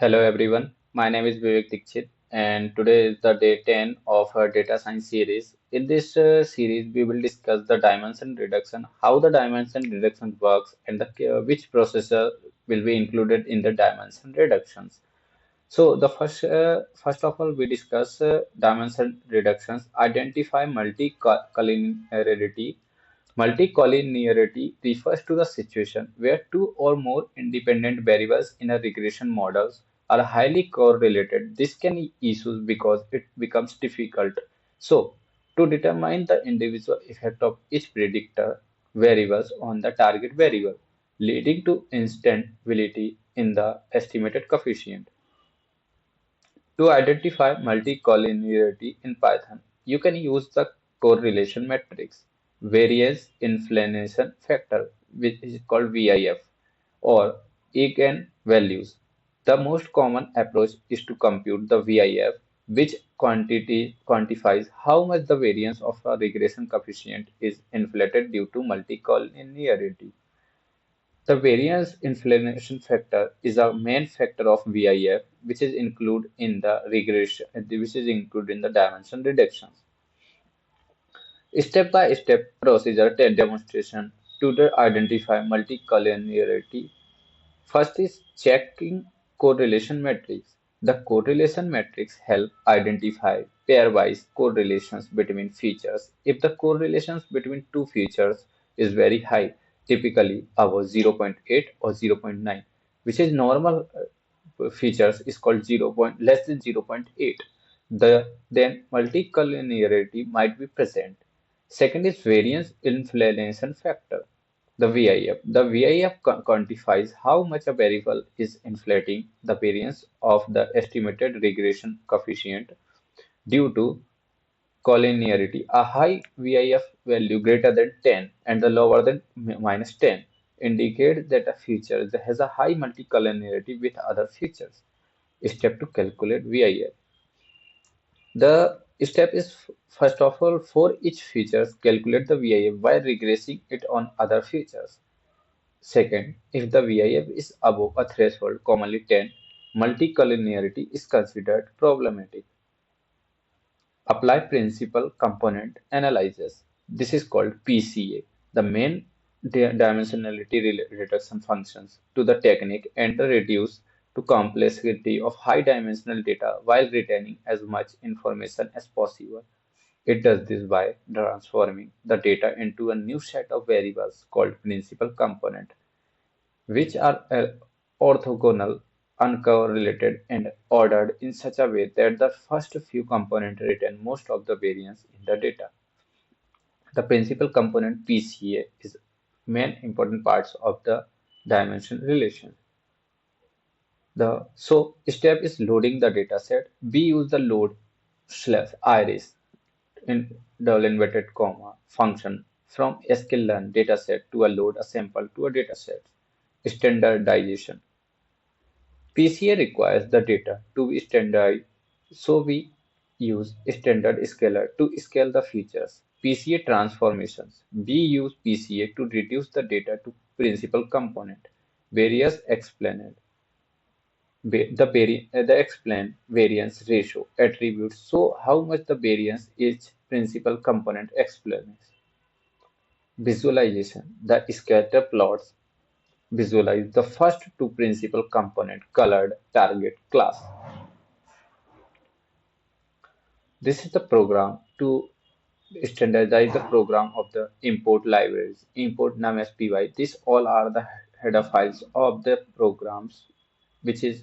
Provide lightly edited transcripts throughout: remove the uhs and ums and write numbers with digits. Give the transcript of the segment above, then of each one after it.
Hello everyone, my name is Vivek Dixit and today is the day 10 of our data science series. In this series, we will discuss the dimension reduction, how the dimension reduction works and which processor will be included in the dimension reductions. So the first of all, we discuss dimension reductions, identify multi-collinearity. Multi-collinearity refers to the situation where two or more independent variables in a regression models are highly correlated. This can issues because it becomes difficult. So, to determine the individual effect of each predictor variables on the target variable, leading to instability in the estimated coefficient. To identify multicollinearity in Python, you can use the correlation matrix, variance inflation factor, which is called VIF, or eigenvalues. The most common approach is to compute the VIF, which quantity quantifies how much the variance of a regression coefficient is inflated due to multicollinearity. The variance inflation factor is a main factor of VIF, which is included in the regression, which is included in the dimension reductions. Step-by-step procedure demonstration to identify multicollinearity. First is checking correlation matrix. The correlation matrix help identify pairwise correlations between features. If the correlations between two features is very high, typically above zero point 0.8 or zero point 0.9, which is normal features is called less than zero point 0.8. Then multicollinearity might be present. Second is variance inflation factor. The VIF. The VIF quantifies how much a variable is inflating the variance of the estimated regression coefficient due to collinearity. A high VIF value greater than 10 and the lower than minus 10 indicate that a feature that has a high multicollinearity with other features. Step to calculate VIF. The step is first of all for each feature calculate the VIF by regressing it on other features. Second, if the VIF is above a threshold, commonly 10, multicollinearity is considered problematic. Apply principal component analysis. This is called PCA, the main dimensionality reduction functions to the technique and the reduce to complexity of high dimensional data while retaining as much information as possible. It does this by transforming the data into a new set of variables called principal component which are orthogonal, uncorrelated, and ordered in such a way that the first few components retain most of the variance in the data. The principal component PCA is main important parts of the dimension relation. The step is loading the data set. We use the load slash iris in double inverted comma function from sklearn dataset to a load a sample to a dataset. Standardization. PCA requires the data to be standardized, so we use standard scaler to scale the features. PCA transformations. We use PCA to reduce the data to principal component. Various explained. The explain variance ratio attributes so how much the variance each principal component explains. Visualization. The scatter plots visualize the first two principal component colored target class. This is the program to standardize the program of the import libraries. Import num.spy. These all are the header files of the programs, which is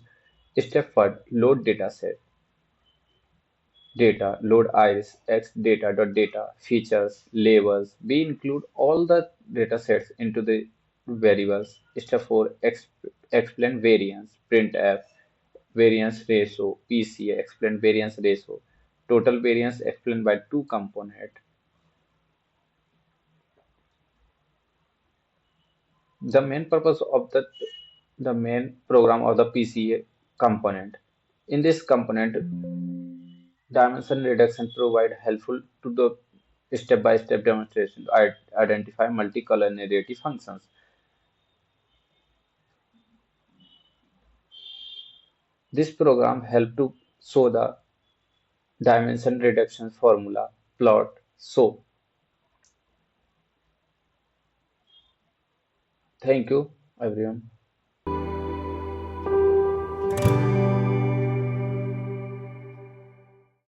step one load dataset data load iris x data features labels. We include all the data sets into the variables. Step 4 explain variance printf variance ratio PCA explain variance ratio total variance explained by two component. The main purpose of the main program of the PCA component. In this component, dimension reduction provide helpful to the step-by-step demonstration to identify multicollinearity functions. This program helped to show the dimension reduction formula plot. So, thank you everyone.